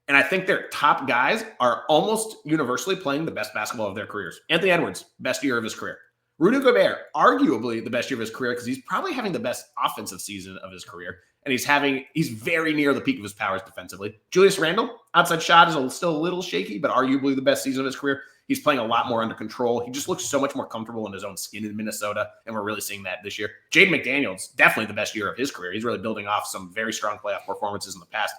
And I think their top guys are almost universally playing the best basketball of their careers. Anthony Edwards, best year of his career. Rudy Gobert, arguably the best year of his career because he's probably having the best offensive season of his career. And he's very near the peak of his powers defensively. Julius Randle, outside shot is still a little shaky, but arguably the best season of his career. He's playing a lot more under control. He just looks so much more comfortable in his own skin in Minnesota, and we're really seeing that this year. Jaden McDaniels, definitely the best year of his career. He's really building off some very strong playoff performances in the past.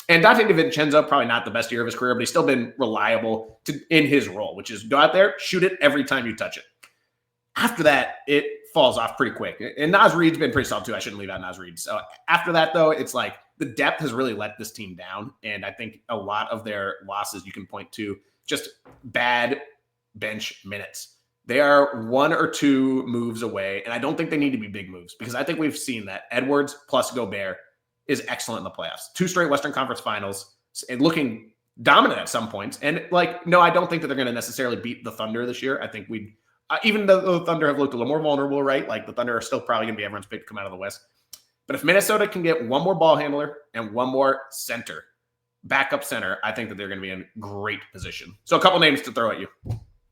And Dante DiVincenzo, probably not the best year of his career, but he's still been reliable in his role, which is go out there, shoot it every time you touch it. After that, it falls off pretty quick. And Naz Reid's been pretty solid too. I shouldn't leave out Naz Reid. So after that, though, it's like the depth has really let this team down. And I think a lot of their losses you can point to just bad bench minutes. They are 1 or 2 moves away. And I don't think they need to be big moves because I think we've seen that Edwards plus Gobert is excellent in the playoffs. 2 straight Western Conference Finals and looking dominant at some points. And no, I don't think that they're going to necessarily beat the Thunder this year. I think even though the Thunder have looked a little more vulnerable, right? Like the Thunder are still probably going to be everyone's pick to come out of the West. But if Minnesota can get one more ball handler and one more backup center, I think that they're going to be in great position. So a couple names to throw at you.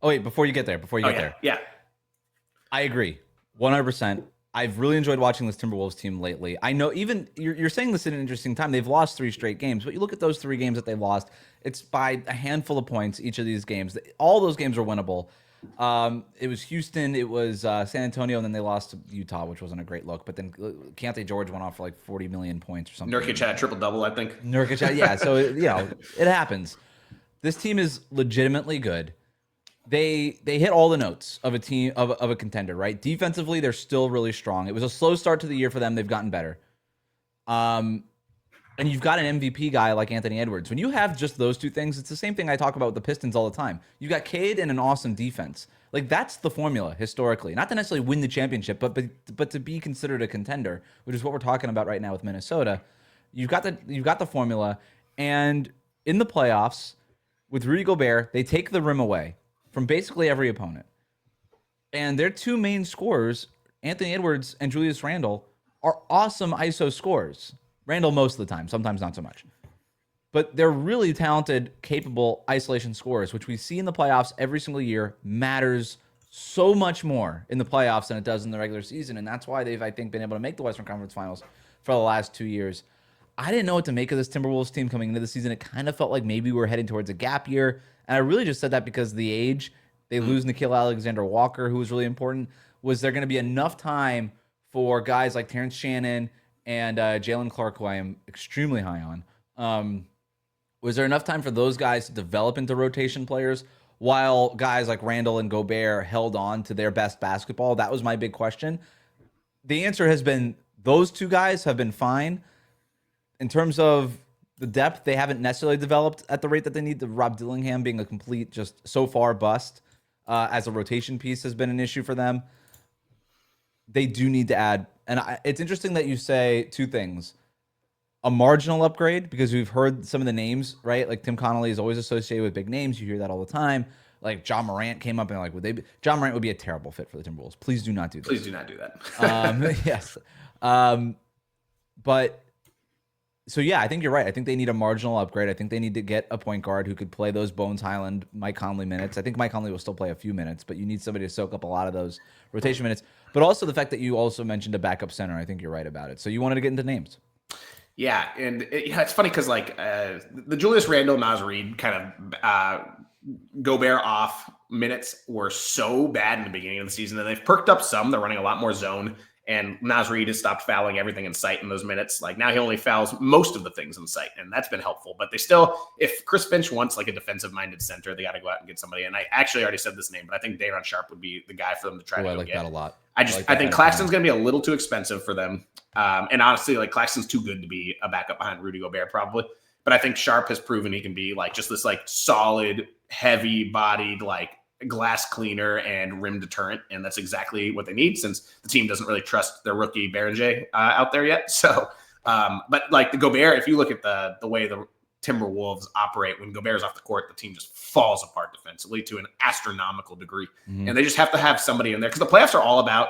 Oh, wait, before you get there. Yeah. I agree. 100%. I've really enjoyed watching this Timberwolves team lately. I know even you're saying this at an interesting time. They've lost 3 straight games, but you look at those 3 games that they lost, it's by a handful of points each of these games. All those games are winnable. It was Houston, it was San Antonio, and then they lost to Utah, which wasn't a great look. But then Keontae George went off for like 40 million points or something. Nurkic had a triple-double, I think. Nurkic had, yeah. So, it happens. This team is legitimately good. They hit all the notes of a team, of a contender, right? Defensively, they're still really strong. It was a slow start to the year for them. They've gotten better. And you've got an MVP guy like Anthony Edwards. When you have just those 2 things, it's the same thing I talk about with the Pistons all the time. You got Cade and an awesome defense. Like, that's the formula historically. Not to necessarily win the championship, but to be considered a contender, which is what we're talking about right now with Minnesota. You've got the formula, and in the playoffs with Rudy Gobert, they take the rim away from basically every opponent. And their 2 main scorers, Anthony Edwards and Julius Randle, are awesome ISO scorers. Randle most of the time, sometimes not so much. But they're really talented, capable isolation scorers, which we see in the playoffs every single year matters so much more in the playoffs than it does in the regular season. And that's why they've, I think, been able to make the Western Conference Finals for the last 2 years. I didn't know what to make of this Timberwolves team coming into the season. It kind of felt like maybe we were heading towards a gap year. And I really just said that because of the age. They lose Nickeil Alexander-Walker, who was really important. Was there going to be enough time for guys like Terrence Shannon and Jalen Clark, who I am extremely high on? Was there enough time for those guys to develop into rotation players while guys like Randall and Gobert held on to their best basketball? That was my big question. The answer has been those two guys have been fine. In terms of the depth, they haven't necessarily developed at the rate that they need. The Rob Dillingham being a complete, just so far bust as a rotation piece has been an issue for them. They do need to add, and it's interesting that you say two things. A marginal upgrade, because we've heard some of the names, right? Like Tim Connolly is always associated with big names. You hear that all the time. Like John Morant came up and like, John Morant would be a terrible fit for the Timberwolves. Please do not do that. Please do not do that. Yes. But so yeah, I think you're right. I think they need a marginal upgrade. I think they need to get a point guard who could play those Bones Highland, Mike Conley minutes. I think Mike Conley will still play a few minutes, but you need somebody to soak up a lot of those rotation minutes. But also the fact that you also mentioned a backup center. I think you're right about it. So you wanted to get into names. Yeah, and it's funny because like the Julius Randle, Naz Reid kind of Gobert off minutes were so bad in the beginning of the season, and they've perked up some. They're running a lot more zone, and Naz Reid has stopped fouling everything in sight in those minutes. Like now he only fouls most of the things in sight, and that's been helpful. But they still, if Chris Finch wants like a defensive-minded center, they got to go out and get somebody. And I actually already said this name, but I think Day'Ron Sharpe would be the guy for them to try to I go like get. that a lot. I think Claxton's going to be a little too expensive for them. And honestly, like Claxton's too good to be a backup behind Rudy Gobert probably. But I think Sharpe has proven he can be like just this like solid, heavy bodied, like glass cleaner and rim deterrent. And that's exactly what they need since the team doesn't really trust their rookie Berenjay out there yet. So, but like the Gobert, if you look at the way the Timberwolves operate, when Gobert's off the court, the team just falls apart defensively to an astronomical degree. Mm-hmm. And they just have to have somebody in there because the playoffs are all about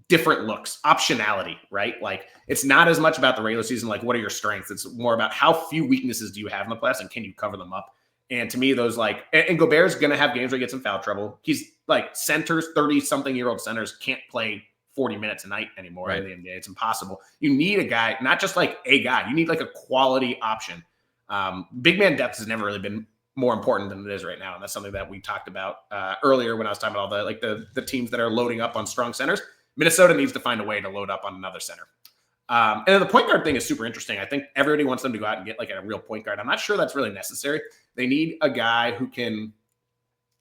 different looks, optionality, right? Like it's not as much about the regular season, like what are your strengths? It's more about how few weaknesses do you have in the playoffs and can you cover them up? And to me, those like, and Gobert's going to have games where he gets in foul trouble. He's like centers, 30-something-year-old centers can't play 40 minutes a night anymore in the NBA. It's impossible. You need a guy, not just like a guy. You need like a quality option. Big man depth has never really been more important than it is right now. And that's something that we talked about earlier when I was talking about all the teams that are loading up on strong centers. Minnesota needs to find a way to load up on another center. And then the point guard thing is super interesting. I think everybody wants them to go out and get like a real point guard. I'm not sure that's really necessary. They need a guy who can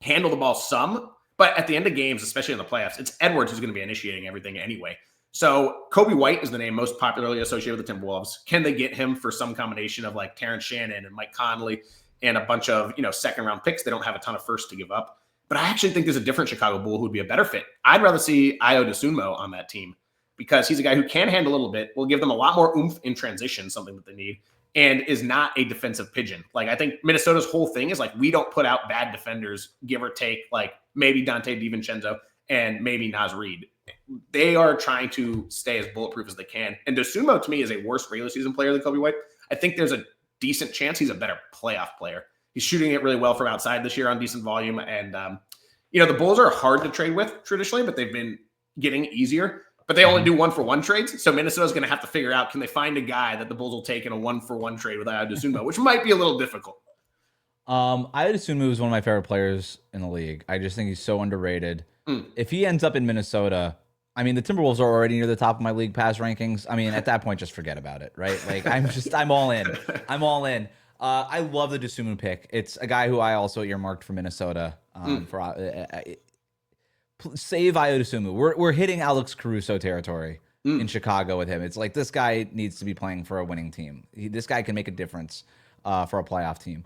handle the ball some, but at the end of games, especially in the playoffs, it's Edwards who's going to be initiating everything anyway. So Kobe White is the name most popularly associated with the Timberwolves. Can they get him for some combination of like Terrence Shannon and Mike Conley and a bunch of, second round picks? They don't have a ton of firsts to give up. But I actually think there's a different Chicago Bull who would be a better fit. I'd rather see Ayo Dosunmu on that team because he's a guy who can handle a little bit, will give them a lot more oomph in transition, something that they need, and is not a defensive pigeon. Like I think Minnesota's whole thing is like we don't put out bad defenders, give or take, like maybe Dante DiVincenzo and maybe Naz Reid. They are trying to stay as bulletproof as they can. And Dosunmu to me is a worse regular season player than Kobe White. I think there's a decent chance he's a better playoff player. He's shooting it really well from outside this year on decent volume. And, the Bulls are hard to trade with traditionally, but they've been getting easier. But they only do 1-for-1 trades. So Minnesota's going to have to figure out, can they find a guy that the Bulls will take in a 1-for-1 trade with Ayo Dosunmu, which might be a little difficult. Ayo Dosunmu is one of my favorite players in the league. I just think he's so underrated. If he ends up in Minnesota, I mean, the Timberwolves are already near the top of my league pass rankings. I mean, at that point, just forget about it, right? Like, I'm all in. I'm all in. I love the Dosunmu pick. It's a guy who I also earmarked for Minnesota. Save Ayo Dosunmu. We're hitting Alex Caruso territory in Chicago with him. It's like this guy needs to be playing for a winning team. This guy can make a difference for a playoff team.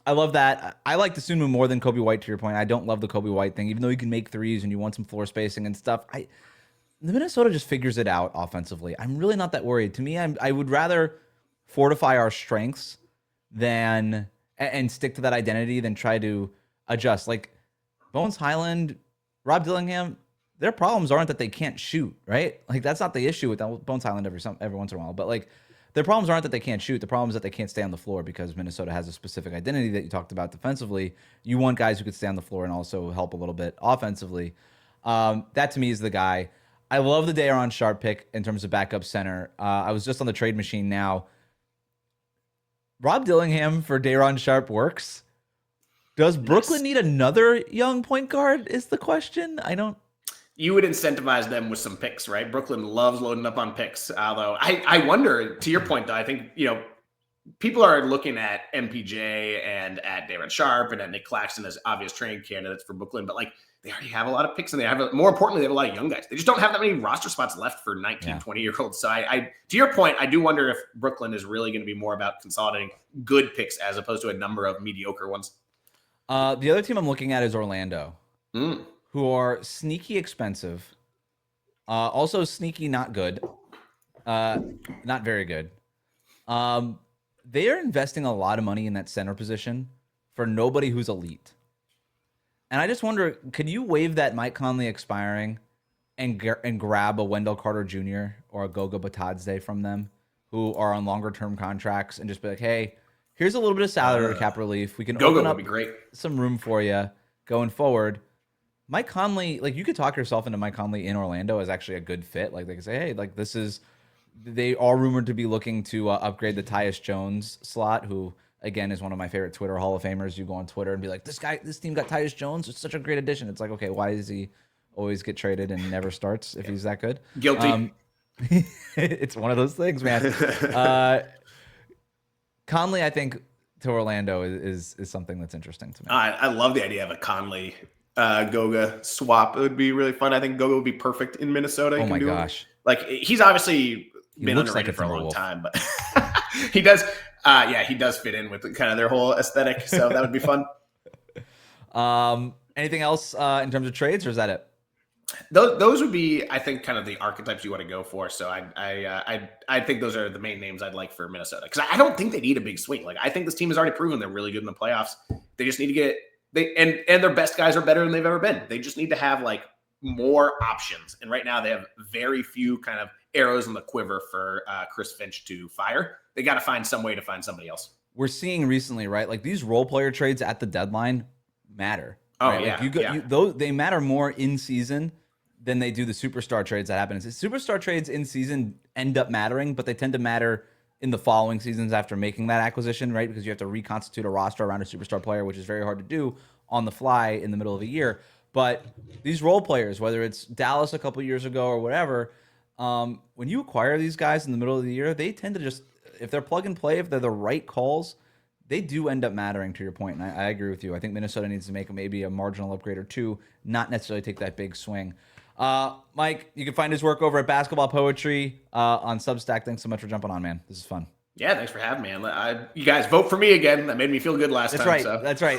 I love that. I like Dosunmu more than Kobe White, to your point. I don't love the Kobe White thing, even though he can make threes and you want some floor spacing and stuff. The Minnesota just figures it out offensively. I'm really not that worried. To me, I would rather fortify our strengths and stick to that identity than try to adjust. Like Bones Highland, Rob Dillingham, their problems aren't that they can't shoot, right? Like that's not the issue with Bones Highland every once in a while. But like their problems aren't that they can't shoot. The problem is that they can't stay on the floor because Minnesota has a specific identity that you talked about defensively. You want guys who could stay on the floor and also help a little bit offensively. That to me is the guy. I love the Day'Ron Sharpe pick in terms of backup center. I was just on the trade machine now. Rob Dillingham for Day'Ron Sharpe works. Does Brooklyn need another young point guard is the question. I don't. You would incentivize them with some picks, right? Brooklyn loves loading up on picks. Although I wonder, to your point, though, I think, people are looking at MPJ and at Darren Sharp and at Nick Claxton as obvious trade candidates for Brooklyn, but like they already have a lot of picks and more importantly, they have a lot of young guys. They just don't have that many roster spots left for 19, 20-year-olds. So I, to your point, I do wonder if Brooklyn is really going to be more about consolidating good picks as opposed to a number of mediocre ones. The other team I'm looking at is Orlando, who are sneaky expensive, also sneaky not good, not very good. They are investing a lot of money in that center position for nobody who's elite. And I just wonder, could you waive that Mike Conley expiring and grab a Wendell Carter Jr. or a Goga Batadze from them who are on longer term contracts and just be like, hey, here's a little bit of salary cap relief. We can open up some room for you going forward. Mike Conley, like you could talk yourself into Mike Conley in Orlando as actually a good fit. Like they could say, hey, like they are rumored to be looking to upgrade the Tyus Jones slot, who again is one of my favorite Twitter Hall of Famers. You go on Twitter and be like, this team got Tyus Jones. It's such a great addition. It's like, okay, why does he always get traded and never starts if he's that good? Guilty. It's one of those things, man. Conley, I think, to Orlando is something that's interesting to me. I love the idea of a Conley Goga swap. It would be really fun. I think Goga would be perfect in Minnesota. Oh my gosh. Like he's obviously been underrated for a long time, but he does. He does fit in with kind of their whole aesthetic. So that would be fun. Anything else in terms of trades, or is that it? Those would be, I think, kind of the archetypes you want to go for. So I think those are the main names I'd like for Minnesota, because I don't think they need a big swing. Like I think this team has already proven they're really good in the playoffs. They just need to get and their best guys are better than they've ever been. They just need to have like more options. And right now they have very few kind of arrows in the quiver for Chris Finch to fire. They got to find some way to find somebody else. We're seeing recently, right? Like these role player trades at the deadline matter. Oh, right? yeah. Like those, they matter more in season than they do the superstar trades that happen. Superstar trades in season end up mattering, but they tend to matter in the following seasons after making that acquisition, right? Because you have to reconstitute a roster around a superstar player, which is very hard to do on the fly in the middle of a year. But these role players, whether it's Dallas a couple years ago or whatever, when you acquire these guys in the middle of the year, they tend to just, if they're plug and play, if they're the right calls, they do end up mattering, to your point. And I agree with you. I think Minnesota needs to make maybe a marginal upgrade or two, not necessarily take that big swing. Mike, you can find his work over at Basketball Poetry on Substack. Thanks so much for jumping on, man. This is fun. Yeah, thanks for having me. You guys vote for me again. That made me feel good last time. Right. So. That's right.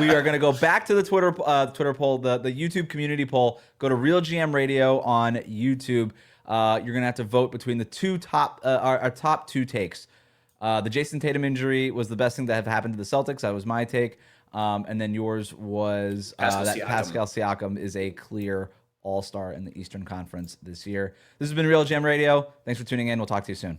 We are going to go back to the Twitter poll, the YouTube community poll. Go to RealGM Radio on YouTube. You're going to have to vote between the two our top two takes. The Jayson Tatum injury was the best thing that have happened to the Celtics. That was my take. And then yours was that Pascal Siakam is a clear all-star in the Eastern Conference this year. This has been RealGM Radio. Thanks for tuning in. We'll talk to you soon.